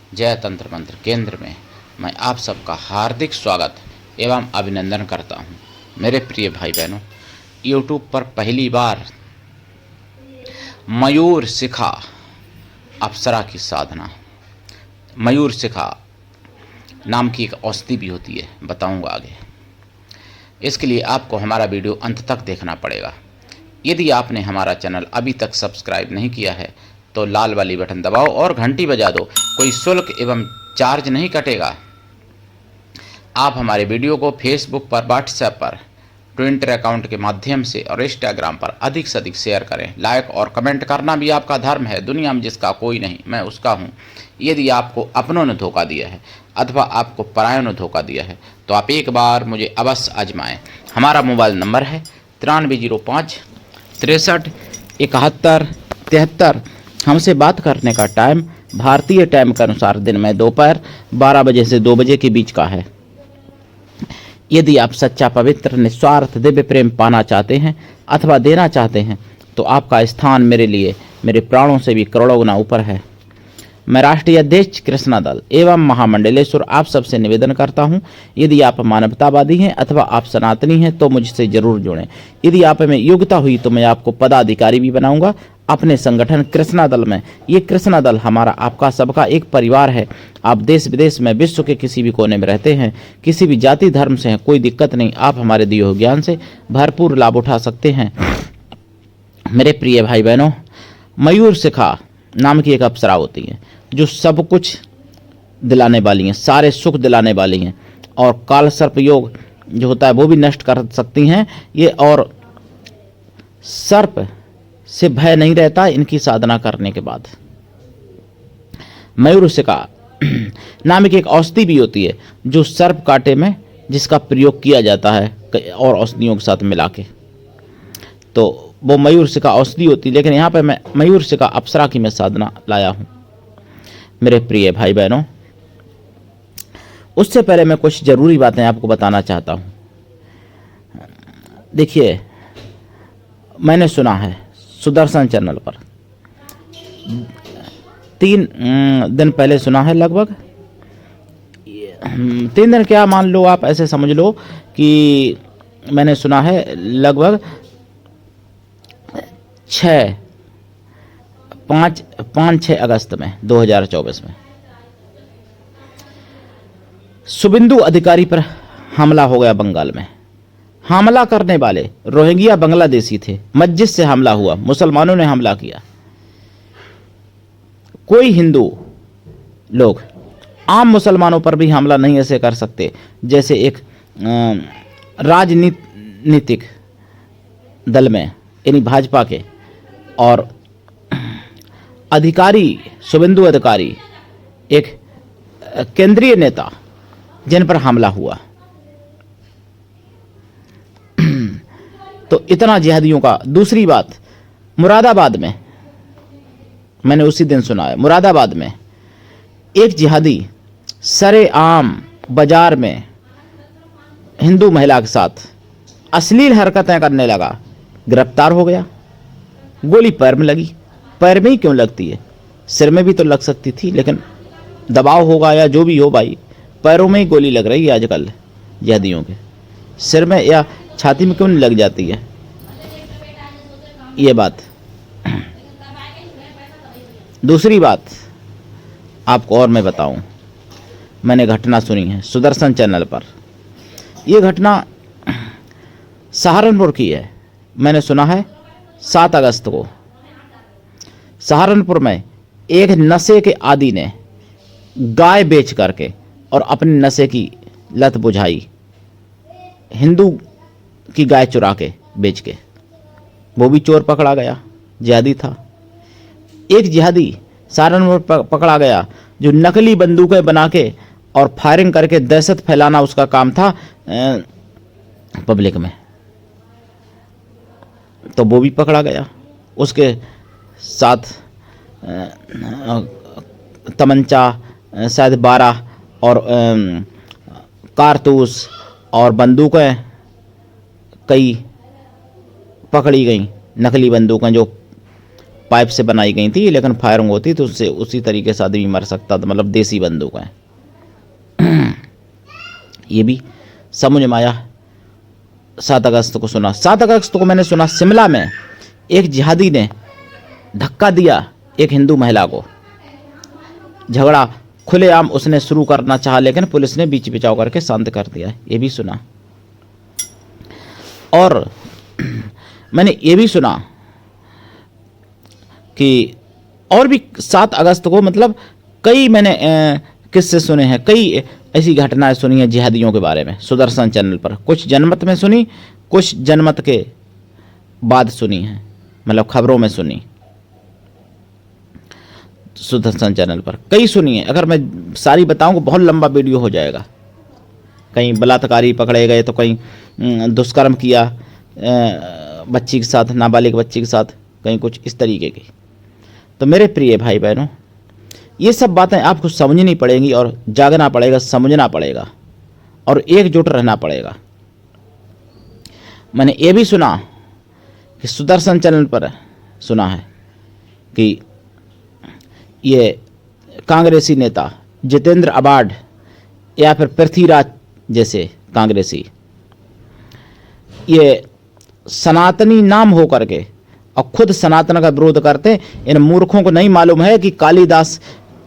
जय तंत्र मंत्र केंद्र में मैं आप सबका हार्दिक स्वागत एवं अभिनंदन करता हूं। मेरे प्रिय भाई बहनों, यूट्यूब पर पहली बार मयूर शिखा अप्सरा की साधना, मयूर शिखा नाम की एक औषधि भी होती है, बताऊंगा आगे। इसके लिए आपको हमारा वीडियो अंत तक देखना पड़ेगा। यदि आपने हमारा चैनल अभी तक सब्सक्राइब नहीं किया है तो लाल वाली बटन दबाओ और घंटी बजा दो। कोई शुल्क एवं चार्ज नहीं कटेगा। आप हमारे वीडियो को फेसबुक पर, व्हाट्सएप पर, ट्विटर अकाउंट के माध्यम से और इंस्टाग्राम पर अधिक से अधिक शेयर करें। लाइक और कमेंट करना भी आपका धर्म है। दुनिया में जिसका कोई नहीं, मैं उसका हूँ। यदि आपको अपनों ने धोखा दिया है अथवा आपको परायों ने धोखा दिया है तो आप एक बार मुझे अवश्य आजमाएं। हमारा मोबाइल नंबर है 9305 63 71 73। हमसे बात करने का टाइम भारतीय टाइम के अनुसार दिन में दोपहर 12 बजे से 2 बजे के बीच का है। यदि आप सच्चा, पवित्र, निस्वार्थ दिव्य प्रेम पाना चाहते हैं अथवा देना चाहते हैं तो आपका स्थान मेरे लिए मेरे प्राणों से भी करोड़ों गुना ऊपर है। मैं राष्ट्रीय अध्यक्ष कृष्णा दल एवं महामंडलेश्वर आप सबसे निवेदन करता हूं, यदि आप मानवतावादी हैं अथवा आप सनातनी हैं तो मुझसे जरूर जुड़ें। यदि आप में योग्यता हुई तो मैं आपको पदाधिकारी भी बनाऊंगा अपने संगठन कृष्णा दल में। ये कृष्णा दल हमारा, आपका, सबका एक परिवार है। आप देश विदेश में, विश्व के किसी भी कोने में रहते हैं, किसी भी जाति धर्म से हैं, कोई दिक्कत नहीं। आप हमारे दिए हुए ज्ञान से भरपूर लाभ उठा सकते हैं। मेरे प्रिय भाई बहनों, मयूर शिखा नाम की एक अप्सरा होती है जो सब कुछ दिलाने वाली हैं, सारे सुख दिलाने वाली हैं, और काल सर्प योग जो होता है वो भी नष्ट कर सकती हैं ये। और सर्प से भय नहीं रहता इनकी साधना करने के बाद। मयूर शिखा नाम की एक औषधि भी होती है जो सर्प काटे में जिसका प्रयोग किया जाता है और औषधियों के साथ मिला के, तो वो मयूर शिखा औषधि होती है। लेकिन यहाँ पे मैं मयूर शिखा अप्सरा की मैं साधना लाया हूँ। मेरे प्रिय भाई बहनों, उससे पहले मैं कुछ जरूरी बातें आपको बताना चाहता हूँ। देखिए, मैंने सुना है सुदर्शन चैनल पर 3 दिन पहले सुना है, लगभग 3 दिन, क्या मान लो आप, ऐसे समझ लो कि मैंने सुना है लगभग 5-6 अगस्त में 2024 में शुभेंदु अधिकारी पर हमला हो गया बंगाल में। हमला करने वाले रोहिंग्या बांग्लादेशी थे। मस्जिद से हमला हुआ, मुसलमानों ने हमला किया। कोई हिंदू लोग आम मुसलमानों पर भी हमला नहीं ऐसे कर सकते जैसे एक राजनीतिक दल में, यानी भाजपा के और अधिकारी, शुभेंदु अधिकारी, एक केंद्रीय नेता, जिन पर हमला हुआ। तो इतना जिहादियों का। दूसरी बात, मुरादाबाद में, मैंने उसी दिन सुना है, मुरादाबाद में एक जिहादी सरेआम बाजार में हिंदू महिला के साथ अश्लील हरकतें करने लगा, गिरफ्तार हो गया। गोली पैर में लगी। पैर में ही क्यों लगती है, सिर में भी तो लग सकती थी, लेकिन दबाव होगा या जो भी हो भाई, पैरों में ही गोली लग रही है आजकल जिहादियों के। सिर में या छाती में क्यों नहीं लग जाती है ये बात। दूसरी बात आपको और मैं बताऊं, मैंने घटना सुनी है सुदर्शन चैनल पर। यह घटना सहारनपुर की है। मैंने सुना है 7 अगस्त को सहारनपुर में एक नशे के आदी ने गाय बेच करके और अपने नशे की लत बुझाई। हिंदू की गाय चुरा के बेच के, वो भी चोर पकड़ा गया, जिहादी था। एक जिहादी सहारनपुर पकड़ा गया जो नकली बंदूकें बना के और फायरिंग करके दहशत फैलाना उसका काम था पब्लिक में, तो वो भी पकड़ा गया। उसके साथ तमंचा शायद 12 और कारतूस और बंदूकें कई पकड़ी गई, नकली बंदूकें जो पाइप से बनाई गई थी, लेकिन फायरिंग होती तो उससे उसी तरीके से आदमी मर सकता था, मतलब देसी बंदूक है। ये भी समझ में आया। 7 अगस्त को सुना, 7 अगस्त को मैंने सुना शिमला में एक जिहादी ने धक्का दिया एक हिंदू महिला को। झगड़ा खुलेआम उसने शुरू करना चाहा, लेकिन पुलिस ने बीच बचाव करके शांत कर दिया, ये भी सुना। और मैंने ये भी सुना कि और भी 7 अगस्त को मतलब कई मैंने किस्से सुने हैं, कई ऐसी घटनाएं सुनी हैं जिहादियों के बारे में सुदर्शन चैनल पर। कुछ जनमत में सुनी, कुछ जनमत के बाद सुनी है, मतलब खबरों में सुनी। सुदर्शन चैनल पर कई सुनी है। अगर मैं सारी बताऊं तो बहुत लंबा वीडियो हो जाएगा। कहीं बलात्कारी पकड़े गए, तो कहीं दुष्कर्म किया बच्ची के साथ, नाबालिग बच्ची के साथ, कहीं कुछ इस तरीके की। तो मेरे प्रिय भाई बहनों, ये सब बातें आपको समझनी पड़ेंगी और जागना पड़ेगा, समझना पड़ेगा और एकजुट रहना पड़ेगा। मैंने ये भी सुना कि सुदर्शन चैनल पर सुना है कि ये कांग्रेसी नेता जितेंद्र आबाड या फिर पृथ्वीराज जैसे कांग्रेसी, ये सनातनी नाम हो करके और खुद सनातन का विरोध करते। इन मूर्खों को नहीं मालूम है कि कालिदास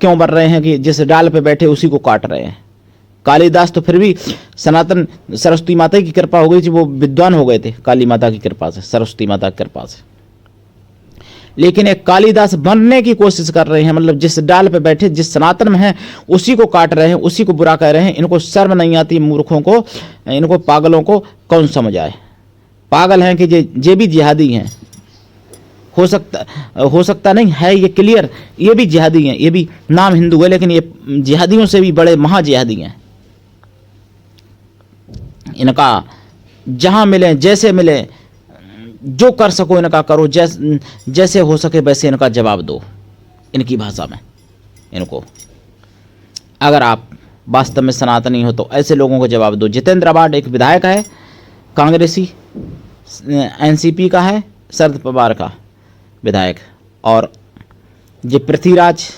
क्यों बन रहे हैं, कि जिस डाल पे बैठे उसी को काट रहे हैं। कालिदास तो फिर भी सनातन सरस्वती माता की कृपा हो गई थी, वो विद्वान हो गए थे काली माता की कृपा से, सरस्वती माता की कृपा से। लेकिन एक कालिदास बनने की कोशिश कर रहे हैं, मतलब जिस डाल पे बैठे, जिस सनातन में है उसी को काट रहे हैं, उसी को बुरा कह रहे हैं। इनको शर्म नहीं आती, मूर्खों को, इनको पागलों को कौन समझ आए। पागल हैं कि ये भी जिहादी हैं। हो सकता नहीं है, ये क्लियर, ये भी जिहादी हैं, ये भी नाम हिंदू है, लेकिन ये जिहादियों से भी बड़े महाजिहादी हैं। इनका जहां मिले, जैसे मिले, जो कर सको इनका करो, जैसे हो सके वैसे इनका जवाब दो, इनकी भाषा में इनको। अगर आप वास्तव में सनातनी हो तो ऐसे लोगों को जवाब दो। जितेंद्र आबाड एक विधायक है, कांग्रेसी, एनसीपी का है, शरद पवार का विधायक, और ये पृथ्वीराज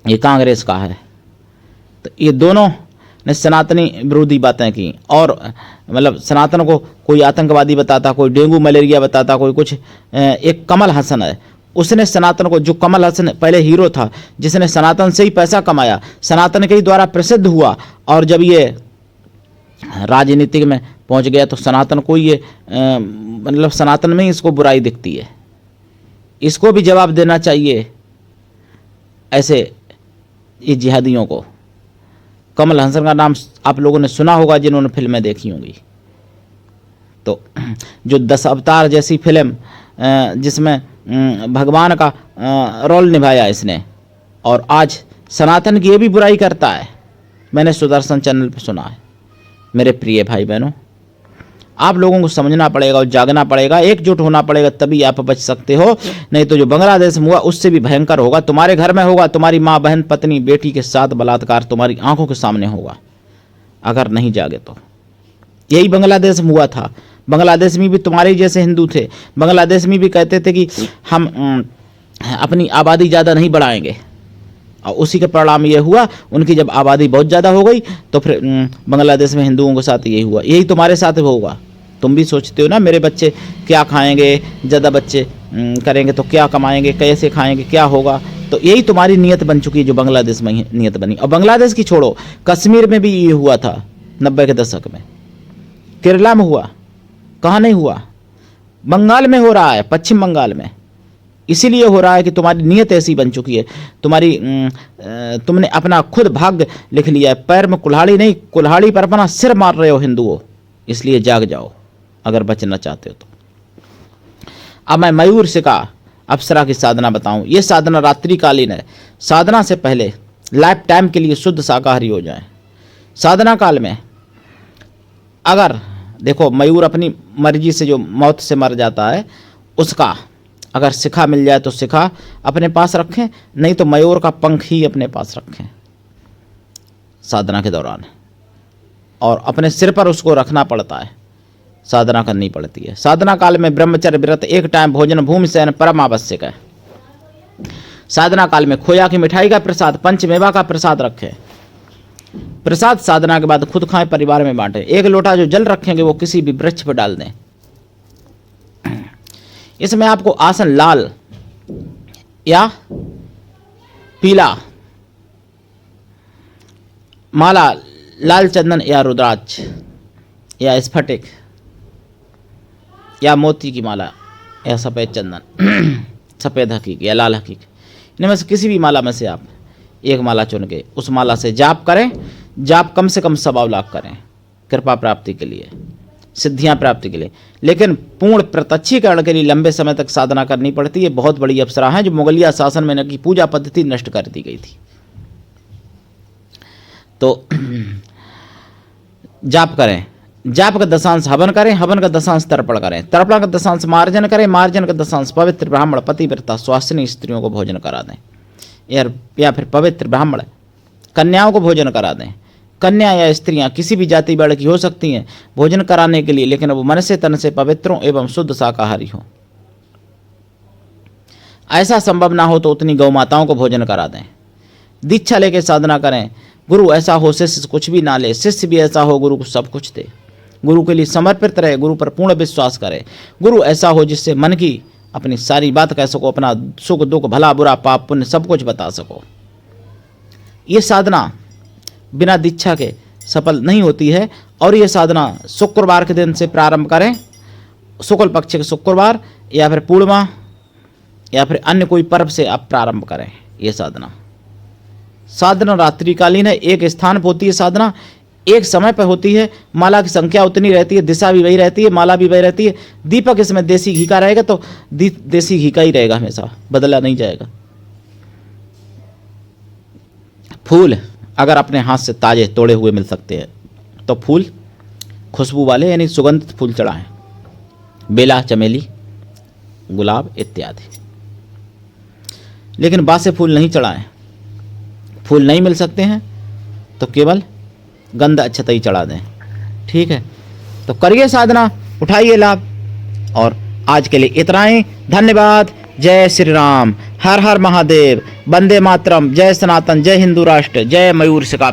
ये कांग्रेस का है। तो ये दोनों ने सनातनी विरोधी बातें की, और मतलब सनातन को कोई आतंकवादी बताता, कोई डेंगू मलेरिया बताता, कोई कुछ। एक कमल हसन है, उसने सनातन को, जो कमल हसन पहले हीरो था, जिसने सनातन से ही पैसा कमाया, सनातन के ही द्वारा प्रसिद्ध हुआ, और जब ये राजनीतिक में पहुंच गया तो सनातन को ये मतलब सनातन में ही इसको बुराई दिखती है। इसको भी जवाब देना चाहिए ऐसे ये जिहादियों को। कमल हसन का नाम आप लोगों ने सुना होगा जिन्होंने फिल्में देखी होंगी। तो जो 10 अवतार जैसी फिल्म, जिसमें भगवान का रोल निभाया इसने, और आज सनातन की ये भी बुराई करता है, मैंने सुदर्शन चैनल पर सुना है। मेरे प्रिय भाई बहनों, आप लोगों को समझना पड़ेगा और जागना पड़ेगा, एकजुट होना पड़ेगा, तभी आप बच सकते हो। नहीं तो जो बांग्लादेश में हुआ उससे भी भयंकर होगा। तुम्हारे घर में होगा, तुम्हारी माँ, बहन, पत्नी, बेटी के साथ बलात्कार तुम्हारी आंखों के सामने होगा, अगर नहीं जागे तो। यही बांग्लादेश में हुआ था। बांग्लादेश में भी तुम्हारे जैसे हिंदू थे। बांग्लादेश में भी कहते थे कि हम अपनी आबादी ज़्यादा नहीं बढ़ाएंगे, और उसी के परिणाम ये हुआ, उनकी जब आबादी बहुत ज़्यादा हो गई तो फिर बांग्लादेश में हिंदुओं के साथ यही हुआ। यही तुम्हारे साथ होगा। तुम भी सोचते हो ना, मेरे बच्चे क्या खाएंगे, ज़्यादा बच्चे करेंगे तो क्या कमाएंगे, कैसे खाएंगे, क्या होगा। तो यही तुम्हारी नीयत बन चुकी है, जो बांग्लादेश में नीयत बनी। और बांग्लादेश की छोड़ो, कश्मीर में भी ये हुआ था 90 के दशक में, केरला में हुआ, कहाँ नहीं हुआ, बंगाल में हो रहा है, पश्चिम बंगाल में। इसीलिए हो रहा है कि तुम्हारी नीयत ऐसी बन चुकी है, तुमने अपना खुद भाग्य लिख लिया है। पैर में कुल्हाड़ी नहीं, कुल्हाड़ी पर अपना सिर मार रहे हो हिंदुओं। इसलिए जाग जाओ अगर बचना चाहते हो तो। अब मैं मयूर शिखा अप्सरा की साधना बताऊं। ये साधना रात्रिकालीन है। साधना से पहले लाइफ टाइम के लिए शुद्ध शाकाहारी हो जाएं। साधना काल में अगर देखो, मयूर अपनी मर्जी से जो मौत से मर जाता है, उसका अगर शिखा मिल जाए तो शिखा अपने पास रखें, नहीं तो मयूर का पंख ही अपने पास रखें साधना के दौरान। और अपने सिर पर उसको रखना पड़ता है। साधना करनी पड़ती है। साधना काल में ब्रह्मचर्य व्रत, एक टाइम भोजन, भूमि शयन परम आवश्यक है। साधना काल में खोया की मिठाई का प्रसाद, पंचमेवा का प्रसाद रखें। प्रसाद साधना के बाद खुद खाएं, परिवार में बांटें। एक लोटा जो जल रखेंगे वो किसी भी वृक्ष पर डाल दें। इसमें आपको आसन लाल या पीला, माला लाल चंदन या रुद्राक्ष या स्फटिक या मोती की माला या सफ़ेद चंदन, सफ़ेद हकीक या लाल हकीक, इनमें से किसी भी माला में से आप एक माला चुन के उस माला से जाप करें। जाप कम से कम 125 लाख करें, कृपा प्राप्ति के लिए, सिद्धियां प्राप्ति के लिए। लेकिन पूर्ण प्रत्यक्षीकरण के लिए लंबे समय तक साधना करनी पड़ती है। बहुत बड़ी अप्सरा है जो मुगलिया शासन में इनकी पूजा पद्धति नष्ट कर दी गई थी। तो जाप करें, जाप का दशांश हवन करें, हवन का दशांश तर्पण करें, तर्पण का दशांश मार्जन करें, मार्जन का दशांश पवित्र ब्राह्मण पतिव्रता स्वासिनी स्त्रियों को भोजन करा दें, या फिर पवित्र ब्राह्मण कन्याओं को भोजन करा दें। कन्या या स्त्रियां किसी भी जाति वर्ग की हो सकती हैं भोजन कराने के लिए, लेकिन वो मन से तन से पवित्रों एवं शुद्ध शाकाहारी हो। ऐसा संभव ना हो तो उतनी गौ माताओं को भोजन करा दें। दीक्षा लेके साधना करें। गुरु ऐसा हो शिष्य कुछ भी ना ले, शिष्य भी ऐसा हो गुरु को सब कुछ दे। गुरु के लिए समर्पित रहे, गुरु पर पूर्ण विश्वास करे। गुरु ऐसा हो जिससे मन की अपनी सारी बात कह सको, अपना सुख दुख भला बुरा पाप पुण्य सब कुछ बता सको। ये साधना बिना दीक्षा के सफल नहीं होती है। और ये साधना शुक्रवार के दिन से प्रारंभ करें, शुक्ल पक्ष के शुक्रवार या फिर पूर्णिमा या फिर अन्य कोई पर्व से आप प्रारंभ करें। ये साधना रात्रिकालीन है, एक स्थान पर होती है साधना, एक समय पर होती है। माला की संख्या उतनी रहती है, दिशा भी वही रहती है, माला भी वही रहती है। दीपक इसमें देसी घी का रहेगा तो देसी घी का ही रहेगा, हमेशा बदला नहीं जाएगा। फूल अगर अपने हाथ से ताजे तोड़े हुए मिल सकते हैं तो फूल खुशबू वाले यानी सुगंधित फूल चढ़ाएं, बेला, चमेली, गुलाब इत्यादि। लेकिन बासे फूल नहीं चढ़ाएं। फूल नहीं मिल सकते हैं तो केवल गंध अक्षतई चढ़ा दें। ठीक है, तो करिए साधना, उठाइए लाभ। और आज के लिए इतना ही। धन्यवाद। जय श्री राम, हर हर महादेव, वंदे मातरम, जय सनातन, जय हिंदू राष्ट्र, जय मयूर शिका।